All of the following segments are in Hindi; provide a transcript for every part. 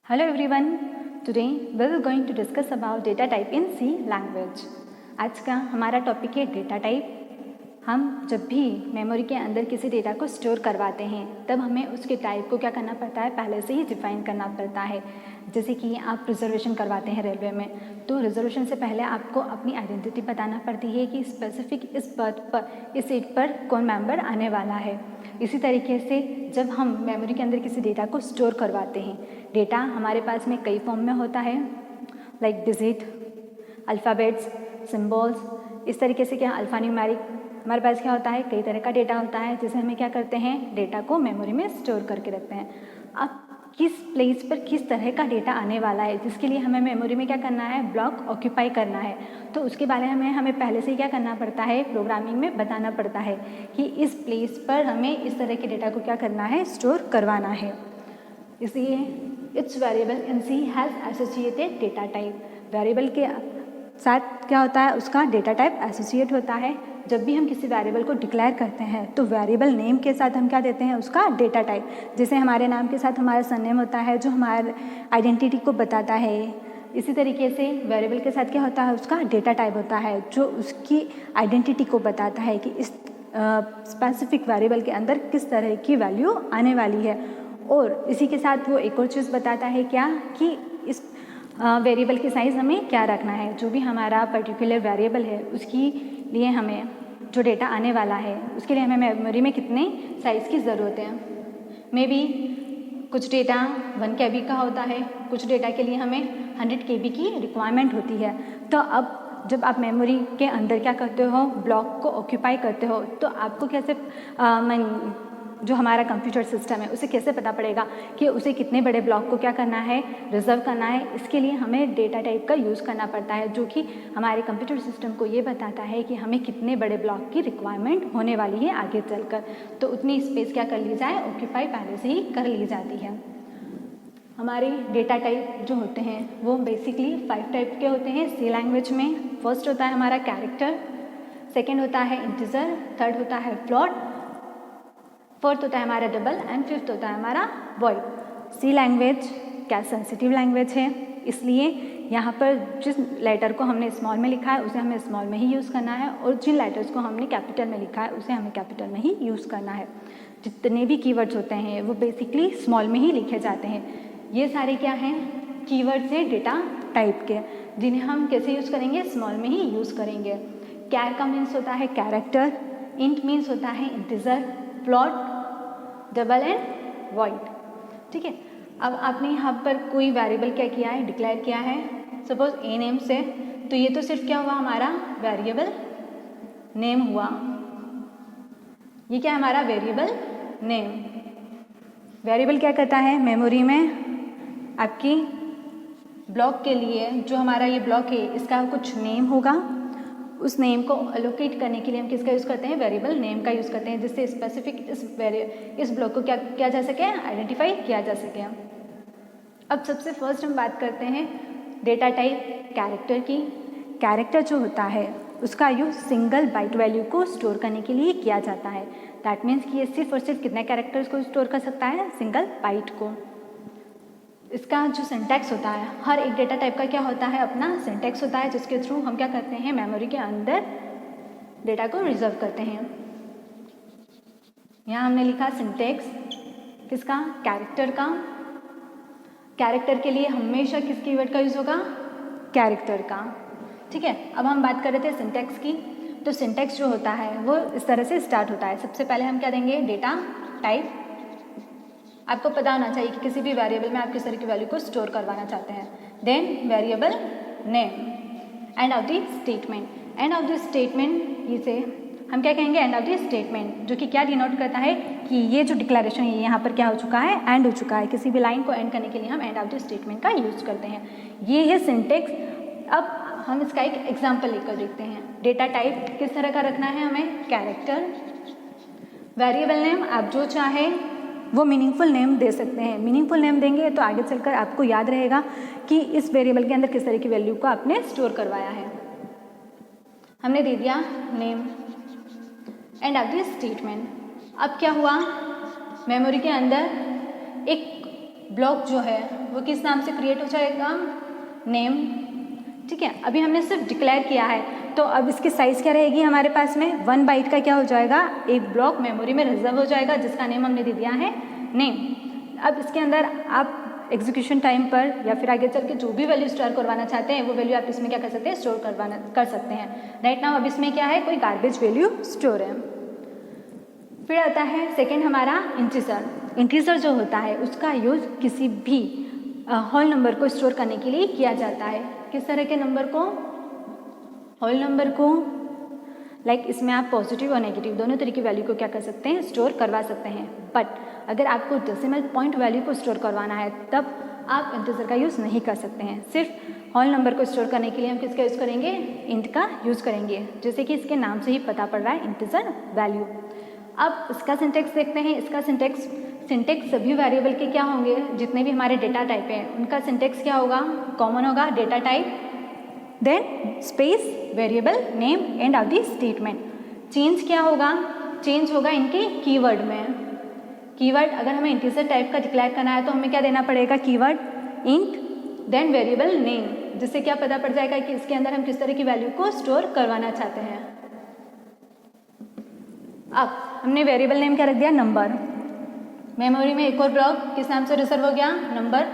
Hello everyone. Today we are going to discuss about data type in C language. आज का हमारा टॉपिक है डेटा टाइप। हम जब भी मेमोरी के अंदर किसी डेटा को स्टोर करवाते हैं तब हमें उसके टाइप को क्या करना पड़ता है, पहले से ही डिफाइन करना पड़ता है। जैसे कि आप रिजर्वेशन करवाते हैं रेलवे में, तो रिजर्वेशन से पहले आपको अपनी आइडेंटिटी बताना पड़ती है कि स्पेसिफिक इस बर्थ पर, इस सीट पर कौन मेंबर आने वाला है। इसी तरीके से जब हम मेमोरी के अंदर किसी डेटा को स्टोर करवाते हैं, डेटा हमारे पास में कई फॉर्म में होता है, लाइक डिजिट, अल्फ़ाबेट्स, सिम्बॉल्स। इस तरीके से क्या अल्फ़ा न्यूमेरिक हमारे पास क्या होता है, कई तरह का डेटा होता है जिसे हमें क्या करते हैं, डेटा को मेमोरी में स्टोर करके रखते हैं। अब किस प्लेस पर किस तरह का डेटा आने वाला है, जिसके लिए हमें मेमोरी में क्या करना है, ब्लॉक ऑक्यूपाई करना है, तो उसके बारे में हमें पहले से ही क्या करना पड़ता है, प्रोग्रामिंग में बताना पड़ता है कि इस प्लेस पर हमें इस तरह के डेटा को क्या करना है, स्टोर करवाना है। इसलिए it's variable in C has associated data type. Variable के साथ क्या होता है, उसका डेटा टाइप एसोसिएट होता है। जब भी हम किसी वेरिएबल को डिक्लेयर करते हैं तो वेरिएबल नेम के साथ हम क्या देते हैं, उसका डेटा टाइप। जैसे हमारे नाम के साथ हमारा सरनेम होता है जो हमारे आइडेंटिटी को बताता है, इसी तरीके से वेरिएबल के साथ क्या होता है, उसका डेटा टाइप होता है जो उसकी आइडेंटिटी को बताता है कि इस स्पेसिफिक वेरिएबल के अंदर किस तरह की वैल्यू आने वाली है। और इसी के साथ वो एक और चीज़ बताता है क्या, कि इस वेरिएबल की साइज़ हमें क्या रखना है। जो भी हमारा पर्टिकुलर वेरिएबल है उसकी लिए हमें जो डेटा आने वाला है उसके लिए हमें मेमोरी में कितने साइज़ की ज़रूरत है। मे बी कुछ डेटा 1 KB का होता है, कुछ डेटा के लिए हमें 100 KB की रिक्वायरमेंट होती है। तो अब जब आप मेमोरी के अंदर क्या करते हो, ब्लॉक को ऑक्यूपाई करते हो, तो आपको कैसे जो हमारा कंप्यूटर सिस्टम है उसे कैसे पता पड़ेगा कि उसे कितने बड़े ब्लॉक को क्या करना है, रिजर्व करना है। इसके लिए हमें डेटा टाइप का यूज़ करना पड़ता है जो कि हमारे कंप्यूटर सिस्टम को ये बताता है कि हमें कितने बड़े ब्लॉक की रिक्वायरमेंट होने वाली है आगे चलकर। तो उतनी स्पेस क्या कर ली जाए, ऑक्यूपाई पहले से ही कर ली जाती है। हमारे डेटा टाइप जो होते हैं वो बेसिकली 5 टाइप के होते हैं सी लैंग्वेज में। फर्स्ट होता है हमारा कैरेक्टर, सेकेंड होता है इंटीजर, थर्ड होता है फ्लोट, फोर्थ होता है हमारा डबल एंड फिफ्थ होता है हमारा वॉइड। सी लैंग्वेज क्या सेंसिटिव लैंग्वेज है, इसलिए यहाँ पर जिस लेटर को हमने स्मॉल में लिखा है उसे हमें स्मॉल में ही यूज़ करना है, और जिन लेटर्स को हमने कैपिटल में लिखा है उसे हमें कैपिटल में ही यूज़ करना है। जितने भी कीवर्ड्स होते हैं वो बेसिकली स्मॉल में ही लिखे जाते हैं। ये सारे क्या हैं, कीवर्ड्स हैं डेटा टाइप के, जिन्हें हम कैसे यूज़ करेंगे, स्मॉल में ही यूज़ करेंगे। कैर का मीन्स होता है कैरेक्टर, इंट मीन्स होता है integer, plot, double and void. ठीक है। अब आपने यहाँ पर कोई वेरिएबल क्या किया है, डिक्लेयर किया है, सपोज ए नेम से, तो ये तो सिर्फ क्या हुआ, हमारा वेरिएबल नेम हुआ। ये क्या है, हमारा वेरिएबल नेम। वेरिएबल क्या करता है, मेमोरी में आपकी ब्लॉक के लिए, जो हमारा ये ब्लॉक है इसका कुछ नेम होगा, उस नेम को एलोकेट करने के लिए हम किसका यूज़ करते हैं, वेरिएबल नेम का यूज़ करते हैं, जिससे स्पेसिफिक इस ब्लॉक को क्या किया जा सके, आइडेंटिफाई किया जा सके। अब सबसे फर्स्ट हम बात करते हैं डेटा टाइप कैरेक्टर की। कैरेक्टर जो होता है उसका यूज़ सिंगल बाइट वैल्यू को स्टोर करने के लिए किया जाता है। दैट मीन्स कि ये सिर्फ और सिर्फ कितने कैरेक्टर्स को स्टोर कर सकता है, सिंगल बाइट को। इसका जो सिंटैक्स होता है, हर एक डेटा टाइप का क्या होता है, अपना सिंटैक्स होता है, जिसके थ्रू हम क्या करते हैं, मेमोरी के अंदर डेटा को रिजर्व करते हैं। यहाँ हमने लिखा सिंटैक्स किसका, कैरेक्टर का। कैरेक्टर के लिए हमेशा किस कीवर्ड का यूज़ होगा, कैरेक्टर का। ठीक है। अब हम बात कर रहे थे सिंटैक्स की, तो सिंटैक्स जो होता है वो इस तरह से स्टार्ट होता है। सबसे पहले हम क्या देंगे, डेटा टाइप। आपको पता होना चाहिए कि किसी भी वेरिएबल में आप किस तरह की वैल्यू को स्टोर करवाना चाहते हैं। Then variable name, end of the statement. End of the statement इसे हम क्या कहेंगे, एंड ऑफ द स्टेटमेंट, जो कि क्या डिनोट करता है कि ये जो डिक्लेरेशन है यहाँ पर क्या हो चुका है, एंड हो चुका है। किसी भी लाइन को एंड करने के लिए हम एंड ऑफ द स्टेटमेंट का यूज़ करते हैं। ये है सिंटेक्स। अब हम इसका एक एग्जाम्पल लेकर देखते हैं। डेटा टाइप किस तरह का रखना है हमें, कैरेक्टर। वेरिएबल नेम आप जो चाहे वो मीनिंगफुल नेम दे सकते हैं। मीनिंगफुल नेम देंगे तो आगे चलकर आपको याद रहेगा कि इस वेरिएबल के अंदर किस तरह की वैल्यू को आपने स्टोर करवाया है। हमने दे दिया name, end of the statement. अब क्या हुआ, मेमोरी के अंदर एक ब्लॉक जो है वो किस नाम से क्रिएट हो जाएगा, नेम। ठीक है, अभी हमने सिर्फ डिक्लेयर किया है, तो अब इसकी साइज़ क्या रहेगी हमारे पास में, 1 बाइट का क्या हो जाएगा, एक ब्लॉक मेमोरी में रिजर्व हो जाएगा जिसका नेम हमने दे दिया है नेम। अब इसके अंदर आप एग्जीक्यूशन टाइम पर या फिर आगे चल के जो भी वैल्यू स्टोर करवाना चाहते हैं वो वैल्यू आप इसमें क्या कर सकते हैं, स्टोर कर सकते हैं। राइट नाउ अब इसमें क्या है, कोई गार्बेज वैल्यू स्टोर है। फिर आता है सेकेंड हमारा इंटीजर। इंटीजर जो होता है उसका यूज़ किसी भी होल नंबर को स्टोर करने के लिए किया जाता है। किस तरह के नंबर को, होल नंबर को। लाइक इसमें आप पॉजिटिव और नेगेटिव दोनों तरह की वैल्यू को क्या कर सकते हैं, स्टोर करवा सकते हैं। बट अगर आपको डेसिमल पॉइंट वैल्यू को स्टोर करवाना है तब आप इंटीजर का यूज़ नहीं कर सकते हैं। सिर्फ होल नंबर को स्टोर करने के लिए हम किसका यूज़ करेंगे, इंट का यूज़ करेंगे, जैसे कि इसके नाम से ही पता पड़ रहा है इंटीजर वैल्यू। अब इसका सिंटेक्स देखते हैं। इसका सिंटेक्स सभी वेरिएबल के क्या होंगे, जितने भी हमारे डेटा टाइप हैं उनका सिंटेक्स क्या होगा, कॉमन होगा, data type then space variable name end of the statement. Change क्या होगा, चेंज होगा इनके कीवर्ड में। कीवर्ड अगर हमें इंटीजर टाइप का डिक्लेयर करना है तो हमें क्या देना पड़ेगा, keyword int then variable name, जिससे क्या पता पड़ जाएगा कि इसके अंदर हम किस तरह की वैल्यू को स्टोर करवाना चाहते हैं। अब हमने वेरिएबल नेम क्या रख दिया, नंबर। मेमोरी में एक और ब्लॉक किस नाम से रिजर्व हो गया, नंबर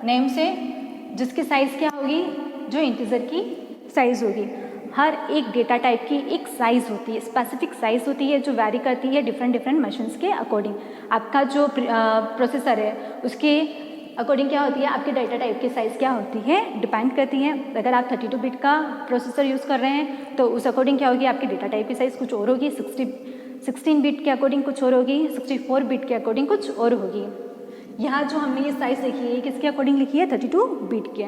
नेम से, जिसकी साइज़ क्या होगी, जो इंटीजर की साइज़ होगी। हर एक डेटा टाइप की एक साइज़ होती है, स्पेसिफिक साइज़ होती है जो वैरी करती है डिफरेंट मशीन्स के अकॉर्डिंग। आपका जो प्रोसेसर है उसके अकॉर्डिंग क्या होती है, आपके डेटा टाइप की साइज़ क्या होती है, डिपेंड करती है। अगर आप 32 बिट का प्रोसेसर यूज़ कर रहे हैं तो उस अकॉर्डिंग क्या होगी, आपकी डेटा टाइप की साइज़ कुछ और होगी, 16 बिट के अकॉर्डिंग कुछ और होगी, 64 बिट के अकॉर्डिंग कुछ और होगी। यहाँ जो हमने ये साइज़ लिखी है किसके अकॉर्डिंग लिखी है, 32 बिट के।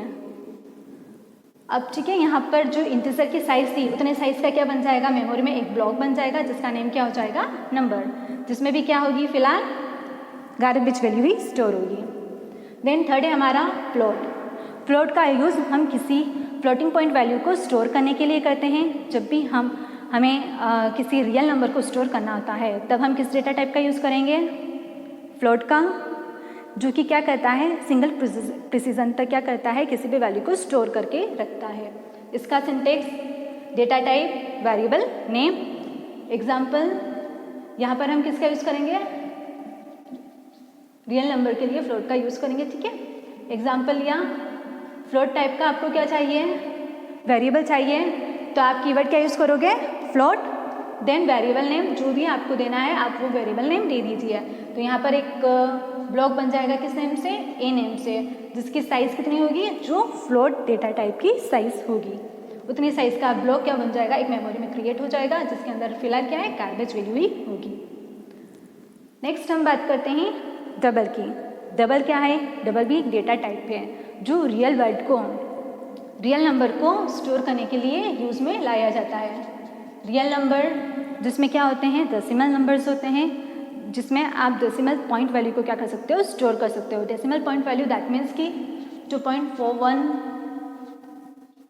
अब ठीक है, यहाँ पर जो इंटीजर की साइज़ थी उतने साइज़ का क्या बन जाएगा, मेमोरी में एक ब्लॉक बन जाएगा जिसका नेम क्या हो जाएगा, नंबर, जिसमें भी क्या होगी, फिलहाल गार्बेज वैल्यू ही स्टोर होगी। देन थर्ड है हमारा फ्लोट। फ्लोट का यूज़ हम किसी फ्लोटिंग पॉइंट वैल्यू को स्टोर करने के लिए करते हैं। जब भी हमें किसी रियल नंबर को स्टोर करना होता है तब हम किस डेटा टाइप का यूज़ करेंगे, फ्लोट का, जो कि क्या करता है, सिंगल प्रिसीजन तक क्या करता है, किसी भी वैल्यू को स्टोर करके रखता है। इसका syntax data type variable name. Example यहाँ पर हम किसका यूज़ करेंगे, रियल नंबर के लिए फ्लोट का यूज़ करेंगे। ठीक है, एग्जाम्पल लिया, फ्लोट टाइप का आपको क्या चाहिए, वेरिएबल चाहिए, तो आप कीवर्ड क्या यूज़ करोगे, फ्लोट, देन वेरिएबल नेम, जो भी आपको देना है आप वो वेरिएबल नेम दे दीजिए। तो यहाँ पर एक ब्लॉक बन जाएगा किस नेम से, ए नेम से, जिसकी साइज़ कितनी होगी, जो फ्लोट डेटा टाइप की साइज़ होगी उतनी साइज़ का ब्लॉक क्या बन जाएगा, एक मेमोरी में क्रिएट हो जाएगा, जिसके अंदर फिलहाल क्या है, गार्बेज वैल्यू ही होगी। नेक्स्ट हम बात करते हैं डबल की। डबल क्या है, डबल भी एक डेटा टाइप है जो रियल रियल नंबर को स्टोर करने के लिए यूज़ में लाया जाता है। रियल नंबर जिसमें क्या होते हैं, डेसिमल नंबर्स होते हैं, जिसमें आप डेसिमल पॉइंट वैल्यू को क्या कर सकते हो, स्टोर कर सकते हो। Decimal point value that means कि 2.41,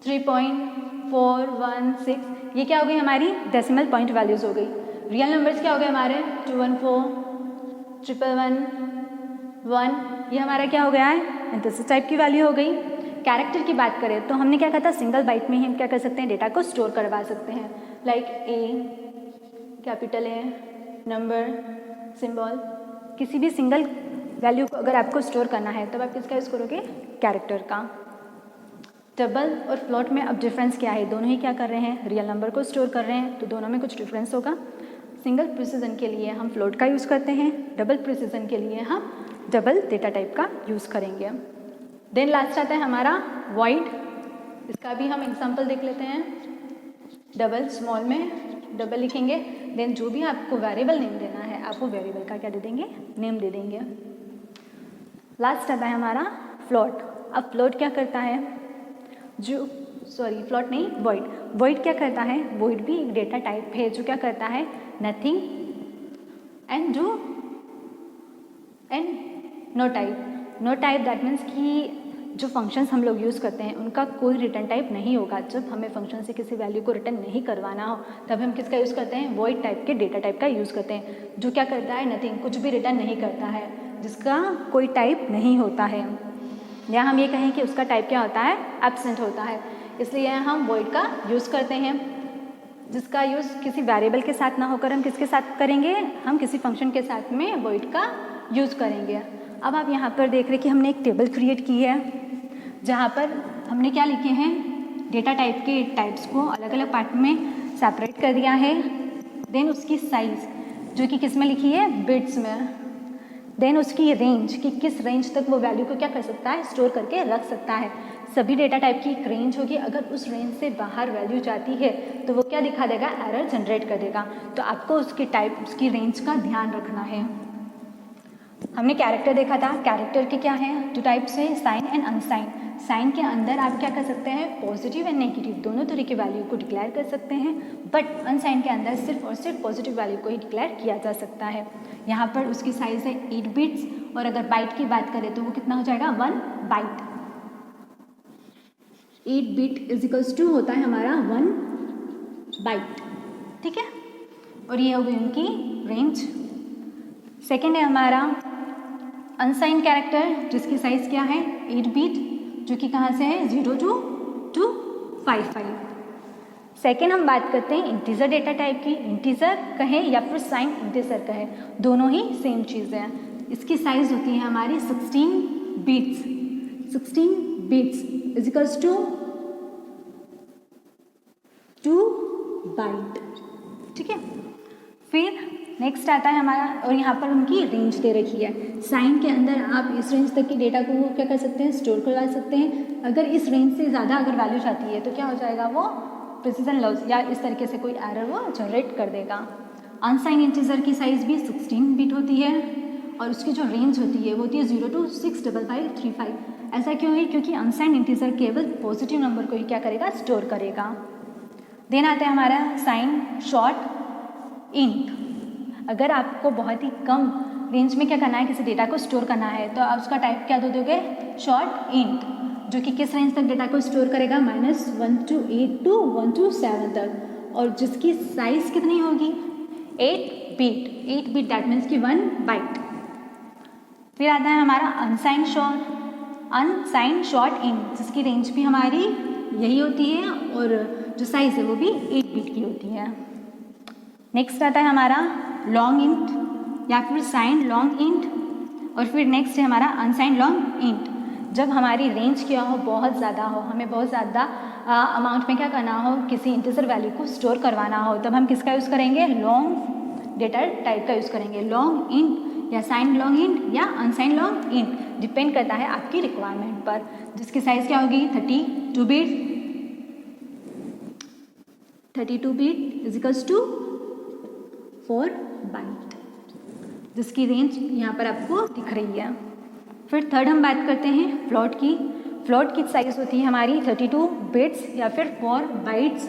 3.416, ये क्या हो गई हमारी डेसिमल पॉइंट वैल्यूज़ हो गई। रियल नंबर्स क्या हो गए हमारे, 214, 111, ये हमारा क्या हो गया है, इंटीजर टाइप की वैल्यू हो गई। कैरेक्टर की बात करें तो हमने क्या कहा था, सिंगल बाइट में ही हम क्या कर सकते हैं, डेटा को स्टोर करवा सकते हैं। Like a, capital A, number, symbol, किसी भी सिंगल वैल्यू को अगर आपको स्टोर करना है तब आप किसका यूज़ करोगे, कैरेक्टर का। डबल और फ्लोट में अब डिफरेंस क्या है, दोनों ही क्या कर रहे हैं, रियल नंबर को स्टोर कर रहे हैं, तो दोनों में कुछ डिफरेंस होगा। सिंगल प्रिसीजन के लिए हम फ्लोट का यूज़ करते हैं, डबल प्रिसीजन के लिए हम डबल डेटा टाइप का यूज़ करेंगे। देन लास्ट आता है हमारा वॉइड। इसका भी हम एग्जांपल देख लेते हैं। डबल स्मॉल में डबल लिखेंगे, देन जो भी आपको वेरिएबल नेम देना है आप वो वेरिएबल का क्या दे देंगे, नेम दे देंगे। लास्ट आता है हमारा फ्लोट। अब फ्लोट क्या करता है, फ्लोट नहीं, वॉइड। वॉइड क्या करता है, वॉइड भी एक डेटा टाइप है जो क्या करता है, nothing and no type. No type that means कि जो फंक्शंस हम लोग यूज़ करते हैं उनका कोई रिटर्न टाइप नहीं होगा। जब हमें फंक्शन से किसी वैल्यू को रिटर्न नहीं करवाना हो तब हम किसका यूज़ करते हैं, वॉइड टाइप के डेटा टाइप का यूज़ करते हैं, जो क्या करता है, नथिंग, कुछ भी रिटर्न नहीं करता है। जिसका कोई टाइप नहीं होता है, या हम ये कहें कि उसका टाइप क्या होता है, एब्सेंट होता है। इसलिए हम वॉइड का यूज़ करते हैं, जिसका यूज़ किसी वेरिएबल के साथ ना होकर हम किसके साथ करेंगे, हम किसी फंक्शन के साथ में वॉइड का यूज़ करेंगे। अब आप यहाँ पर देख रहे कि हमने एक टेबल क्रिएट की है जहाँ पर हमने क्या लिखे हैं, डेटा टाइप के टाइप्स को अलग अलग पार्ट में सेपरेट कर दिया है। देन उसकी साइज़ जो कि किस में लिखी है, बिट्स में। देन उसकी रेंज कि किस रेंज तक वो वैल्यू को क्या कर सकता है, स्टोर करके रख सकता है। सभी डेटा टाइप की एक रेंज होगी, अगर उस रेंज से बाहर वैल्यू जाती है तो वो क्या दिखा देगा, एरर जनरेट कर देगा। तो आपको उसकी टाइप, उसकी रेंज का ध्यान रखना है। हमने कैरेक्टर देखा था, कैरेक्टर के क्या हैं, दो टाइप्स हैं, साइन एंड अनसाइन। साइन के अंदर आप क्या कर सकते हैं, पॉजिटिव एंड नेगेटिव दोनों तरह की वैल्यू को डिक्लेयर कर सकते हैं, बट अनसाइन के अंदर सिर्फ और सिर्फ पॉजिटिव वैल्यू को ही डिक्लेयर किया जा सकता है। यहाँ पर उसकी साइज़ है 8 बिट्स, और अगर बाइट की बात करें तो वो कितना हो जाएगा, 1 byte. 8 bit is equals to होता है हमारा 1 बाइट, ठीक है। और ये होगी उनकी रेंज। सेकेंड है हमारा अनसाइन कैरेक्टर, जिसकी साइज़ क्या है, 8 बिट, जो कि कहाँ से है, 0 to 255। सेकेंड हम बात करते हैं इंटीजर डेटा टाइप की। इंटीजर कहें या फिर साइन इंटीजर कहें, दोनों ही सेम चीज़ है। इसकी साइज़ होती है हमारी 16 bits. 16 bits is equals to 2 byte, ठीक है। फिर नेक्स्ट आता है हमारा, और यहाँ पर उनकी रेंज दे रखी है। साइन के अंदर आप इस रेंज तक की डेटा को क्या कर सकते हैं, स्टोर करवा सकते हैं। अगर इस रेंज से ज़्यादा अगर वैल्यू चाहती है तो क्या हो जाएगा, वो प्रिसीजन लॉस या इस तरीके से कोई एरर वो जनरेट कर देगा। अनसाइन इंटीजर की साइज़ भी 16 बिट होती है, और उसकी जो रेंज होती है वो होती है 0 to 65535। ऐसा क्यों है, क्योंकि अनसाइन इंटीजर केवल पॉजिटिव नंबर को ही क्या करेगा, स्टोर करेगा। देन आता है हमारा साइन शॉर्ट इंट। अगर आपको बहुत ही कम रेंज में क्या करना है, किसी डेटा को स्टोर करना है, तो आप उसका टाइप क्या दे दोगे, शॉर्ट इंट, जो कि किस रेंज तक डेटा को स्टोर करेगा, -1 to 8 to 1 to 7 तक, और जिसकी साइज़ कितनी होगी, 8 बिट। 8 बिट दैट मीन्स कि 1 बाइट। फिर आता है हमारा अनसाइन शॉर्ट इंट, जिसकी रेंज भी हमारी यही होती है, और जो साइज़ है वो भी 8 बिट की होती है। नेक्स्ट आता है हमारा लॉन्ग इंट या फिर साइन लॉन्ग इंट, और फिर नेक्स्ट है हमारा अनसाइन लॉन्ग इंट। जब हमारी रेंज क्या हो, बहुत ज़्यादा हो, हमें बहुत ज़्यादा अमाउंट में क्या करना हो, किसी इंटीजर वैल्यू को स्टोर करवाना हो, तब हम किसका यूज़ करेंगे, लॉन्ग डेटा टाइप का यूज़ करेंगे। लॉन्ग इंट या साइन लॉन्ग इंट या अनसाइन लॉन्ग इंट डिपेंड करता है आपकी रिक्वायरमेंट पर, जिसकी साइज़ क्या होगी, 32 bit. 32 bit is equals to 4 byte, जिसकी रेंज यहाँ पर आपको दिख रही है। फिर थर्ड हम बात करते हैं फ्लोट की। फ्लोट की साइज़ होती है हमारी 32 बिट्स या फिर 4 बाइट्स,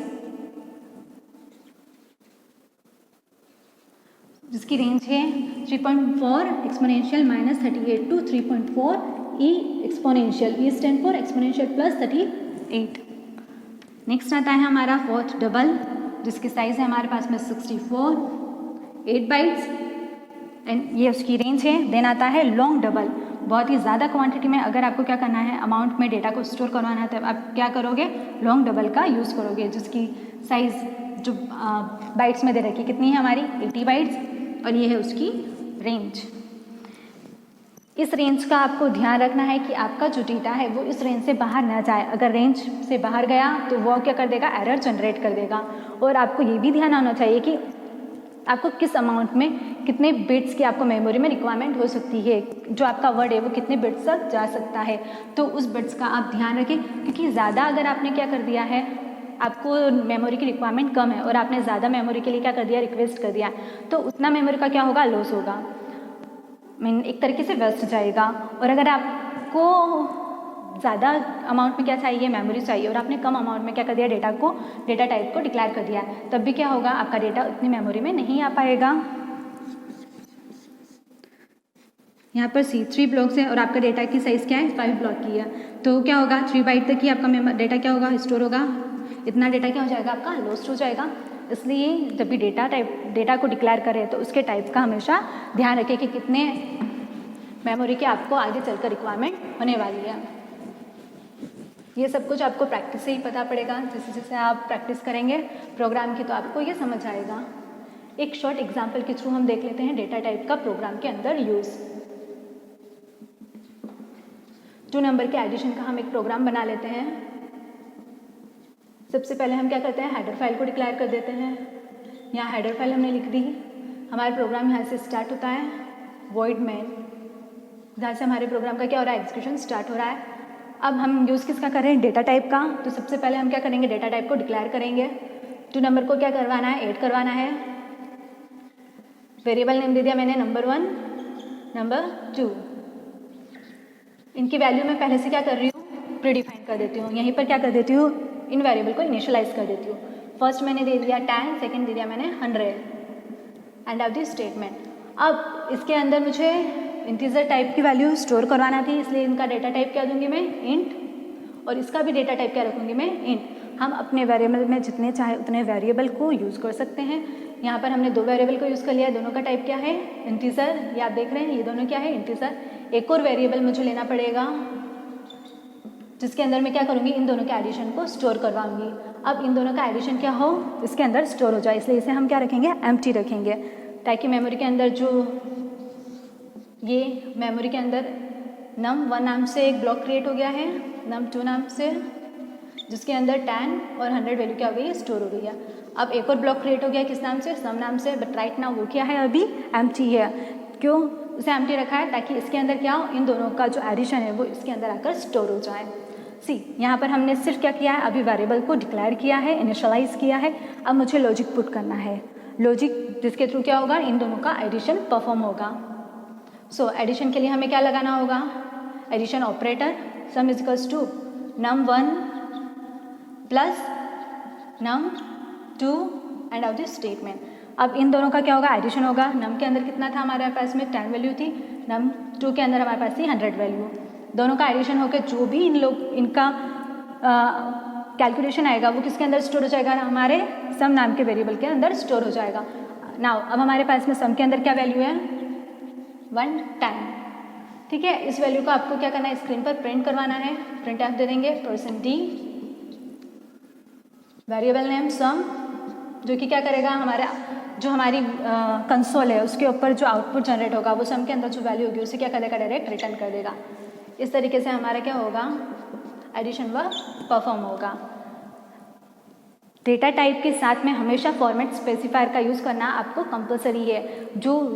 जिसकी रेंज है 3.4 exponential -38 to 3.4 e exponential. E stand for exponential +38। Next आता है हमारा फोर्थ डबल, जिसकी साइज़ है हमारे पास में 64 8 बाइट्स, एंड ये उसकी रेंज है। देन आता है लॉन्ग डबल, बहुत ही ज़्यादा क्वांटिटी में अगर आपको क्या करना है, अमाउंट में डेटा को स्टोर करवाना है, तब आप क्या करोगे, लॉन्ग डबल का यूज़ करोगे, जिसकी साइज़ जो बाइट्स में दे रखी है कितनी है हमारी, 80 बाइट्स, और ये है उसकी रेंज। इस रेंज का आपको ध्यान रखना है कि आपका जो डेटा है वो इस रेंज से बाहर ना जाए। अगर रेंज से बाहर गया तो वो क्या कर देगा, एरर जनरेट कर देगा। और आपको ये भी ध्यान आना चाहिए कि आपको किस अमाउंट में कितने बिट्स की आपको मेमोरी में रिक्वायरमेंट हो सकती है, जो आपका वर्ड है वो कितने बिट्स तक जा सकता है, तो उस बिट्स का आप ध्यान रखें। क्योंकि ज़्यादा अगर आपने क्या कर दिया है, आपको मेमोरी की रिक्वायरमेंट कम है और आपने ज़्यादा मेमोरी के लिए क्या कर दिया, रिक्वेस्ट कर दिया, तो उतना मेमोरी का क्या होगा, लॉस होगा, मीन एक तरीके से वेस्ट जाएगा। और अगर आपको ज़्यादा अमाउंट में क्या चाहिए, मेमोरी चाहिए, और आपने कम अमाउंट में क्या कर दिया, डेटा टाइप को डिक्लेयर कर दिया, तब भी क्या होगा, आपका डेटा उतनी मेमोरी में नहीं आ पाएगा। यहाँ पर C3 ब्लॉक्स है और आपका डेटा की साइज़ क्या है, 5 ब्लॉक की है, तो क्या होगा, 3 बाइट तक ही आपका डेटा क्या होगा, स्टोर होगा। इतना डेटा क्या हो जाएगा, आपका लॉस्ट हो जाएगा। इसलिए जब भी डेटा को डिक्लेयर करें तो उसके टाइप का हमेशा ध्यान रखें कि कितने मेमोरी की आपको आगे चलकर रिक्वायरमेंट होने वाली है। ये सब कुछ आपको प्रैक्टिस से ही पता पड़ेगा। जैसे जैसे आप प्रैक्टिस करेंगे प्रोग्राम की तो आपको ये समझ आएगा। एक शॉर्ट एग्जाम्पल के थ्रू हम देख लेते हैं डेटा टाइप का प्रोग्राम के अंदर यूज़। 2 नंबर के एडिशन का हम एक प्रोग्राम बना लेते हैं। सबसे पहले हम क्या करते हैं, हेडर फाइल को डिक्लेयर कर देते हैं। यहाँ हेडर फाइल हमने लिख दी। हमारा प्रोग्राम यहाँ से स्टार्ट होता है वॉइड मेन, जहाँ से हमारे प्रोग्राम का क्या हो रहा है, एग्जीक्यूशन स्टार्ट हो रहा है। अब हम यूज़ किसका कर रहे हैं, डेटा टाइप का। तो सबसे पहले हम क्या करेंगे, डेटा टाइप को डिक्लेयर करेंगे। 2 नंबर को क्या करवाना है, ऐड करवाना है। वेरिएबल नेम दे दिया मैंने नंबर 1, नंबर 2। इनकी वैल्यू मैं पहले से क्या कर रही हूँ, प्रीडिफाइन कर देती हूँ। यहीं पर क्या कर देती हूँ, इन वेरिएबल को इनिशियलाइज कर देती हूँ। फर्स्ट मैंने दे दिया 10, सेकेंड दे दिया मैंने 100। And of this statement. अब इसके अंदर मुझे इंटीजर टाइप की वैल्यू स्टोर करवाना थी, इसलिए इनका डेटा टाइप क्या दूंगी मैं, इंट। और इसका भी डेटा टाइप क्या रखूँगी मैं, इंट। हम अपने वेरिएबल में जितने चाहे उतने वेरिएबल को यूज़ कर सकते हैं। यहाँ पर हमने 2 वेरिएबल को यूज़ कर लिया है, दोनों का टाइप क्या है, इंटीजर। ये आप देख रहे हैं, ये दोनों क्या है, इंटीजर। एक और वेरिएबल मुझे लेना पड़ेगा जिसके अंदर मैं क्या करूँगी, इन दोनों के एडिशन को स्टोर करवाऊंगी। अब इन दोनों का एडिशन क्या हो, इसके अंदर स्टोर हो जाए, इसलिए इसे हम क्या रखेंगे, एम्प्टी रखेंगे, ताकि मेमोरी के अंदर जो ये मेमोरी के अंदर num1 नाम से एक ब्लॉक क्रिएट हो गया है, num2 नाम से, जिसके अंदर 10 और 100 वैल्यू क्या हो गई है, स्टोर हो गई है। अब एक और ब्लॉक क्रिएट हो गया किस नाम से, सम नाम से, बट राइट नाउ वो क्या है, अभी एम्प्टी है। क्यों उसे एम्प्टी रखा है, ताकि इसके अंदर क्या हो, इन दोनों का जो एडिशन है वो इसके अंदर आकर स्टोर हो जाए। सी यहाँ पर हमने सिर्फ क्या किया है, अभी वेरिएबल को डिक्लेयर किया है, इनिशियलाइज किया है। अब मुझे लॉजिक पुट करना है, लॉजिक जिसके थ्रू क्या होगा, इन दोनों का एडिशन परफॉर्म होगा। सो एडिशन के लिए हमें क्या लगाना होगा, addition operator, sum is equals to num1 plus num2 end of this statement. अब इन दोनों का क्या होगा, एडिशन होगा। num के अंदर कितना था हमारे पास में, 10 वैल्यू थी। num2 के अंदर हमारे पास थी 100 वैल्यू। दोनों का एडिशन होकर जो भी इनका कैलकुलेशन आएगा वो किसके अंदर स्टोर हो जाएगा, हमारे सम नाम के वेरिएबल के अंदर स्टोर हो जाएगा। नाउ अब हमारे पास में सम के अंदर क्या वैल्यू है, 110। ठीक है, इस वैल्यू को आपको क्या करना है, स्क्रीन पर प्रिंट करवाना है। प्रिंट आप दे देंगे %d वेरिएबल नेम सम, जो कि क्या करेगा, जो हमारी कंसोल है उसके ऊपर जो आउटपुट जनरेट होगा वो सम के अंदर जो वैल्यू होगी उसे क्या करेगा, डायरेक्ट रिटर्न कर देगा। इस तरीके से हमारा क्या होगा, एडिशन व परफॉर्म होगा। डेटा टाइप के साथ में हमेशा फॉर्मेट स्पेसिफायर का यूज़ करना आपको कंपलसरी है। जो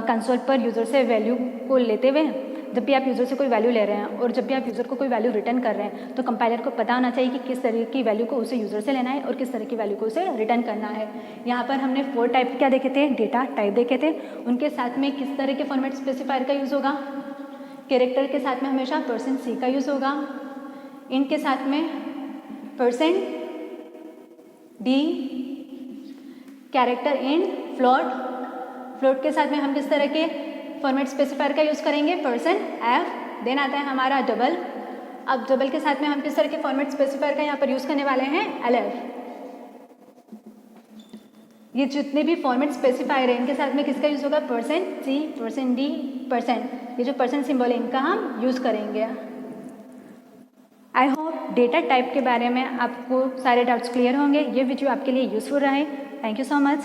कंसोल पर यूज़र से वैल्यू को लेते हुए, जब भी आप यूज़र से कोई वैल्यू ले रहे हैं और जब भी आप यूज़र को कोई वैल्यू रिटर्न कर रहे हैं, तो कंपाइलर को पता होना चाहिए कि किस तरह की वैल्यू को उसे यूज़र से लेना है और किस तरह की वैल्यू को उसे रिटर्न करना है। यहाँ पर हमने 4 टाइप क्या देखे थे, डेटा टाइप देखे थे। उनके साथ में किस तरह के फॉर्मेट स्पेसिफायर का यूज़ होगा, कैरेक्टर के साथ में हमेशा %c का यूज़ होगा, इंट के साथ में %d, कैरेक्टर इंट, फ्लोट के साथ में हम किस तरह के फॉर्मेट स्पेसिफायर का यूज़ करेंगे, %f। देन आता है हमारा डबल। अब डबल के साथ में हम किस तरह के फॉर्मेट स्पेसिफायर का यहाँ पर यूज़ करने वाले हैं, lf। ये जितने भी फॉर्मेट स्पेसिफायर है इनके साथ में किसका यूज़ होगा, %c, %d, %। ये जो % सिंबल है इनका हम यूज़ करेंगे। आई होप डेटा टाइप के बारे में आपको सारे डाउट्स क्लियर होंगे। ये वीडियो आपके लिए यूज़फुल रहे। Thank you so much.